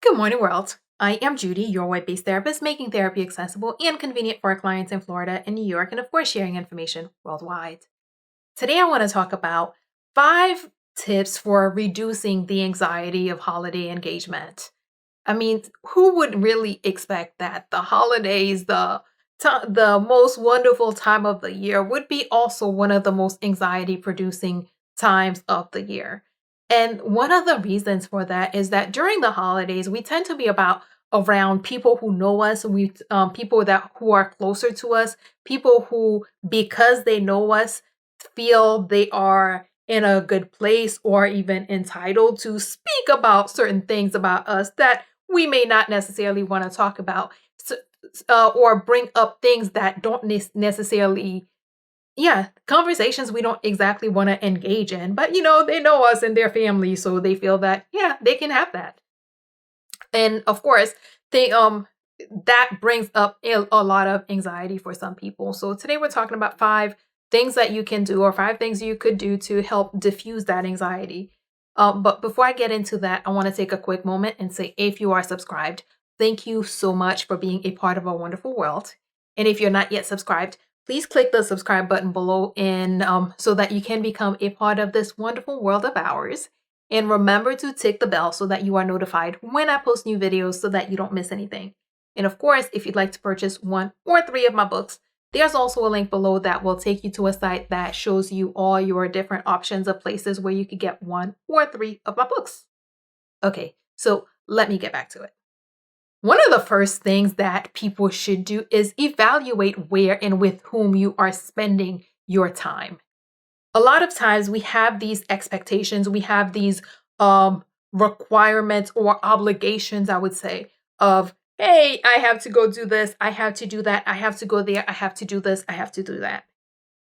Good morning, world. I am Judy, your web-based therapist, making therapy accessible and convenient for our clients in Florida and New York, and of course, sharing information worldwide. Today, I want to talk about 5 tips for reducing the anxiety of holiday engagement. I mean, who would really expect that the holidays, the most wonderful time of the year, would be also one of the most anxiety-producing times of the year? And one of the reasons for that is that during the holidays, we tend to be about around people who know us, people that who are closer to us, people who, because they know us, feel they are in a good place or even entitled to speak about certain things about us that we may not necessarily want to talk about, or bring up things that don't necessarily, yeah, conversations we don't exactly want to engage in, but they know us and their family, so they feel that, yeah, they can have that. And of course, they that brings up a lot of anxiety for some people. So today we're talking about 5 things that you can do, or 5 things you could do to help diffuse that anxiety. But before I get into that, I want to take a quick moment and say, if you are subscribed, thank you so much for being a part of our wonderful world. And if you're not yet subscribed, please click the subscribe button below, and so that you can become a part of this wonderful world of ours. And remember to tick the bell so that you are notified when I post new videos so that you don't miss anything. And of course, if you'd like to purchase 1 or 3 of my books, there's also a link below that will take you to a site that shows you all your different options of places where you could get 1 or 3 of my books. Okay, so let me get back to it. One of the first things that people should do is evaluate where and with whom you are spending your time. A lot of times we have these expectations, we have these requirements or obligations, I would say, of, hey, I have to go do this, I have to do that, I have to go there, I have to do this, I have to do that.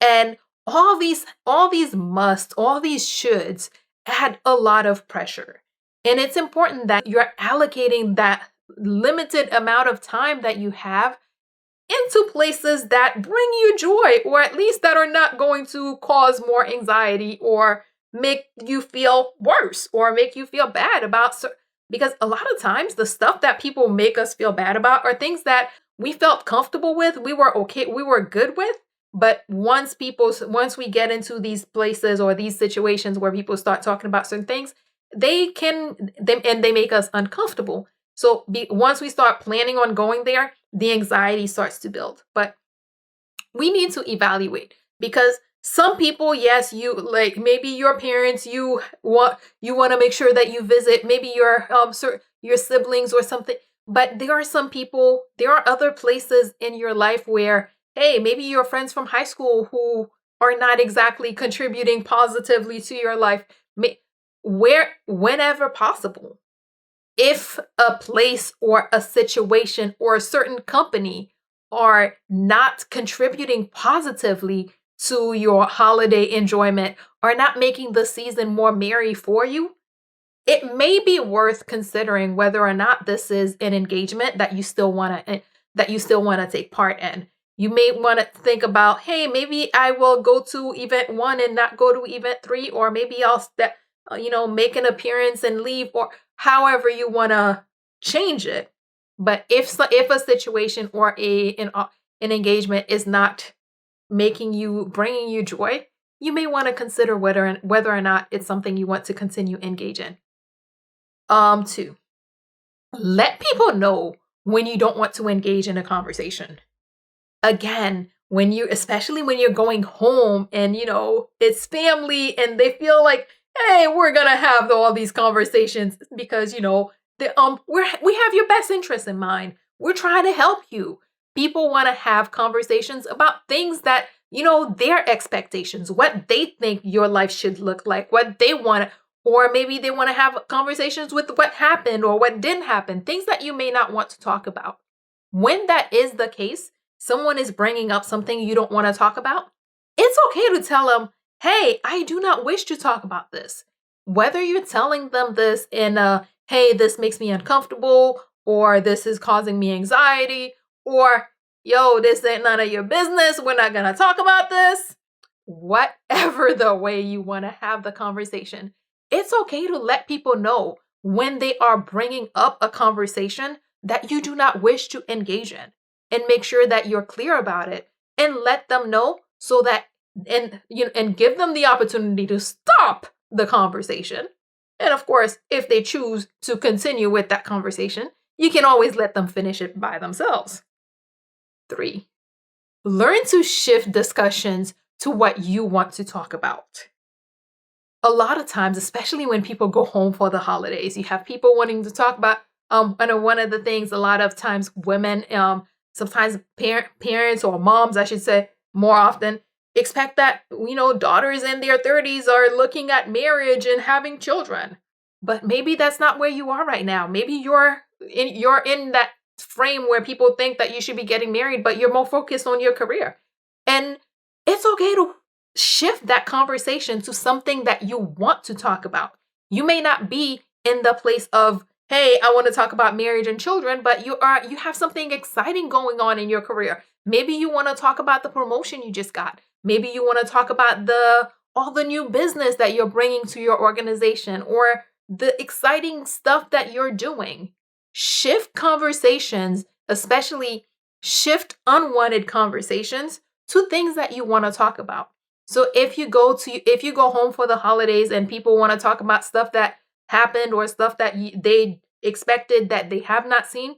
And all these musts, all these shoulds add a lot of pressure. And it's important that you're allocating that limited amount of time that you have into places that bring you joy, or at least that are not going to cause more anxiety or make you feel worse or make you feel bad about. Because a lot of times the stuff that people make us feel bad about are things that we felt comfortable with, we were okay, we were good with. But once we get into these places or these situations where people start talking about certain things, they make us uncomfortable. So once we start planning on going there, the anxiety starts to build. But we need to evaluate, because some people, yes, you like, maybe your parents, you want to make sure that you visit, maybe your siblings or something. But there are some people, there are other places in your life where, hey, maybe your friends from high school who are not exactly contributing positively to your life, whenever possible. If a place or a situation or a certain company are not contributing positively to your holiday enjoyment, are not making the season more merry for you, it may be worth considering whether or not this is an engagement that you still want to take part in. You may want to think about, hey, maybe I will go to event 1 and not go to event 3, or maybe I'll make an appearance and leave, or however you want to change it. But if a situation or an engagement is not bringing you joy, you may want to consider whether or not it's something you want to continue engage in. 2, let people know when you don't want to engage in a conversation. Again, especially when you're going home and it's family and they feel like, hey, we're gonna have all these conversations because we have your best interests in mind. We're trying to help you. People want to have conversations about things that their expectations, what they think your life should look like, what they want, or maybe they want to have conversations with what happened or what didn't happen, things that you may not want to talk about. When that is the case, someone is bringing up something you don't want to talk about, it's okay to tell them, hey, I do not wish to talk about this. Whether you're telling them this in hey, this makes me uncomfortable, or this is causing me anxiety, or, yo, this ain't none of your business, we're not going to talk about this. Whatever the way you want to have the conversation, it's okay to let people know when they are bringing up a conversation that you do not wish to engage in, and make sure that you're clear about it and let them know so that and give them the opportunity to stop the conversation. And of course, if they choose to continue with that conversation, you can always let them finish it by themselves. 3, learn to shift discussions to what you want to talk about. A lot of times, especially when people go home for the holidays, you have people wanting to talk about, I know one of the things a lot of times women, sometimes parents or moms, I should say, more often expect that, daughters in their 30s are looking at marriage and having children. But maybe that's not where you are right now. Maybe you're in that frame where people think that you should be getting married, but you're more focused on your career. And it's okay to shift that conversation to something that you want to talk about. You may not be in the place of, hey, I want to talk about marriage and children, but you have something exciting going on in your career. Maybe you want to talk about the promotion you just got. Maybe you want to talk about all the new business that you're bringing to your organization, or the exciting stuff that you're doing. Shift conversations, especially shift unwanted conversations to things that you want to talk about. So if you go home for the holidays and people want to talk about stuff that happened or stuff that they expected that they have not seen,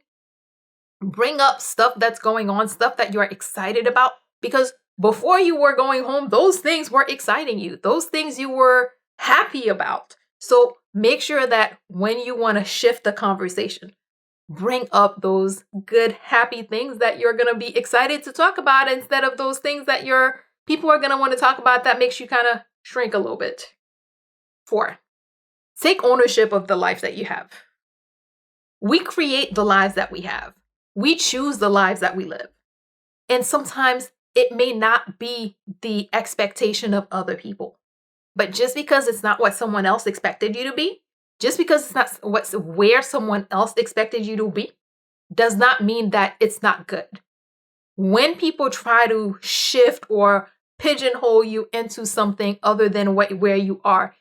bring up stuff that's going on, stuff that you're excited about, because before you were going home, those things were exciting you. Those things you were happy about. So make sure that when you want to shift the conversation, bring up those good, happy things that you're going to be excited to talk about, instead of those things that people are going to want to talk about that makes you kind of shrink a little bit. 4, take ownership of the life that you have. We create the lives that we have. We choose the lives that we live. And sometimes it may not be the expectation of other people. But just because it's not what someone else expected you to be, just because it's not where someone else expected you to be, does not mean that it's not good. When people try to shift or pigeonhole you into something other than where you are,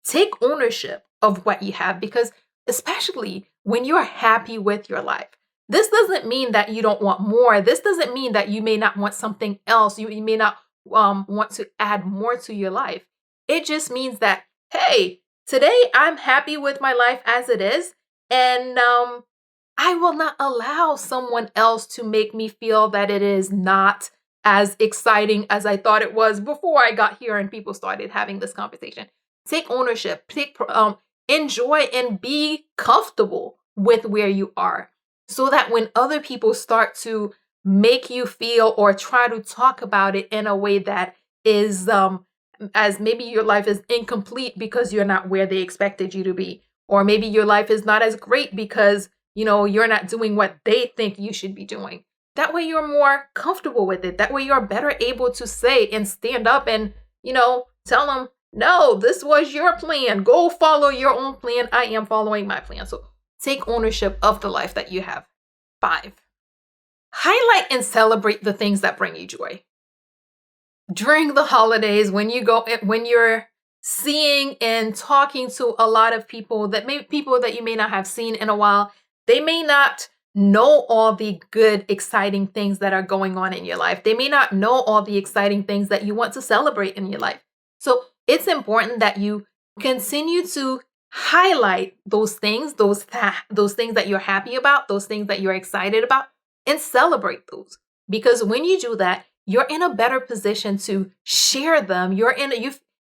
take ownership of what you have, because especially when you're happy with your life, this doesn't mean that you don't want more. This doesn't mean that you may not want something else. You may not want to add more to your life. It just means that, hey, today I'm happy with my life as it is, and I will not allow someone else to make me feel that it is not as exciting as I thought it was before I got here and people started having this conversation. Take ownership, enjoy and be comfortable with where you are, so that when other people start to make you feel or try to talk about it in a way that is as maybe your life is incomplete because you're not where they expected you to be, or maybe your life is not as great because you're not doing what they think you should be doing. That way you're more comfortable with it. That way you're better able to say and stand up and, tell them, no, this was your plan. Go follow your own plan. I am following my plan. So take ownership of the life that you have. 5, highlight and celebrate the things that bring you joy. During the holidays, when you're seeing and talking to a lot of people that you may not have seen in a while, they may not know all the good, exciting things that are going on in your life. They may not know all the exciting things that you want to celebrate in your life. So it's important that you continue to highlight those things, those things that you're happy about, those things that you're excited about, and celebrate those. Because when you do that, you're in a better position to share them.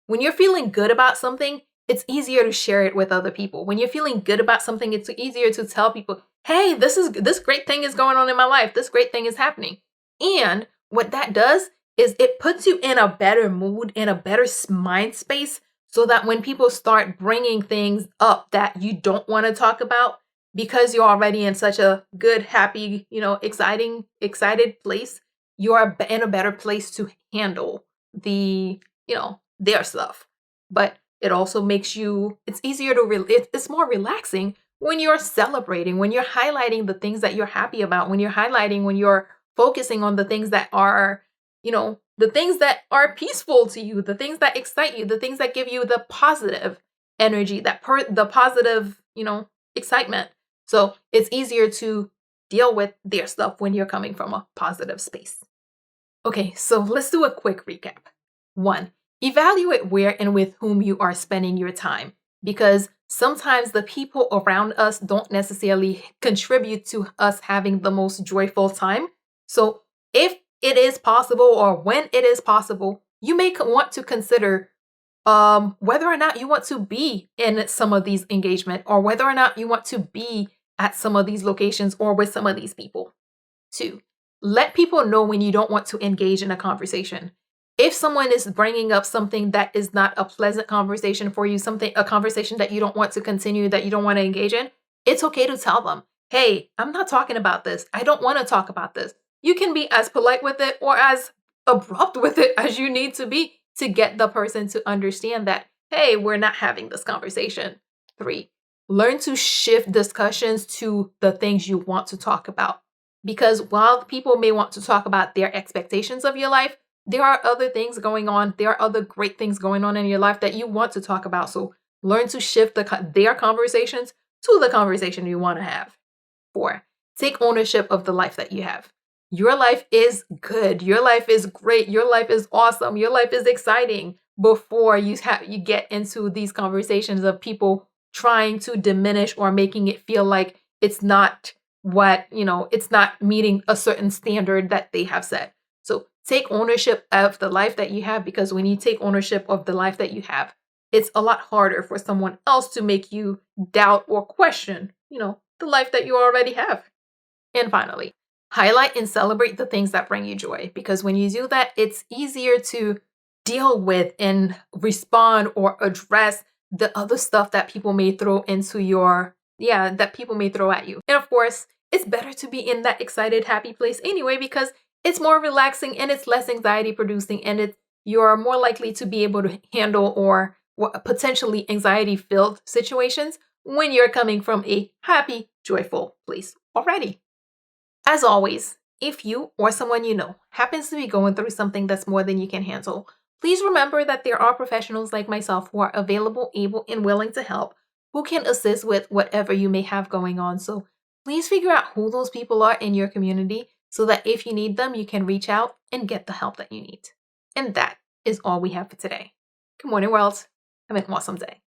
When you're feeling good about something, it's easier to share it with other people. When you're feeling good about something, it's easier to tell people, hey, this great thing is going on in my life. This great thing is happening. And what that does is it puts you in a better mood, in a better mind space, so that when people start bringing things up that you don't want to talk about, because you're already in such a good, happy, excited place, you are in a better place to handle their stuff. But it also makes it's easier it's more relaxing when you're celebrating, when you're highlighting the things that you're happy about, when you're focusing on the things that are, the things that are peaceful to you, the things that excite you, the things that give you the positive energy, the positive, excitement. So it's easier to deal with their stuff when you're coming from a positive space. Okay, so let's do a quick recap. 1, evaluate where and with whom you are spending your time, because sometimes the people around us don't necessarily contribute to us having the most joyful time. So if it is possible, or when it is possible, you may want to consider whether or not you want to be in some of these engagement, or whether or not you want to be at some of these locations or with some of these people. 2, let people know when you don't want to engage in a conversation. If someone is bringing up something that is not a pleasant conversation for you, a conversation that you don't want to continue, that you don't want to engage in, it's okay to tell them, hey, I'm not talking about this. I don't want to talk about this. You can be as polite with it or as abrupt with it as you need to be to get the person to understand that, hey, we're not having this conversation. 3, learn to shift discussions to the things you want to talk about. Because while people may want to talk about their expectations of your life, there are other things going on. There are other great things going on in your life that you want to talk about. So learn to shift their conversations to the conversation you want to have. 4, take ownership of the life that you have. Your life is good. Your life is great. Your life is awesome. Your life is exciting before you get into these conversations of people trying to diminish or making it feel like it's not it's not meeting a certain standard that they have set. So take ownership of the life that you have, because when you take ownership of the life that you have, it's a lot harder for someone else to make you doubt or question, the life that you already have. And finally, highlight and celebrate the things that bring you joy, because when you do that, it's easier to deal with and respond or address the other stuff that people may throw that people may throw at you. And of course, it's better to be in that excited, happy place anyway, because it's more relaxing and it's less anxiety producing, and you're more likely to be able to handle or potentially anxiety filled situations when you're coming from a happy, joyful place already. As always, if you or someone you know happens to be going through something that's more than you can handle, please remember that there are professionals like myself who are available, able, and willing to help, who can assist with whatever you may have going on. So please figure out who those people are in your community so that if you need them, you can reach out and get the help that you need. And that is all we have for today. Good morning, world. Have an awesome day.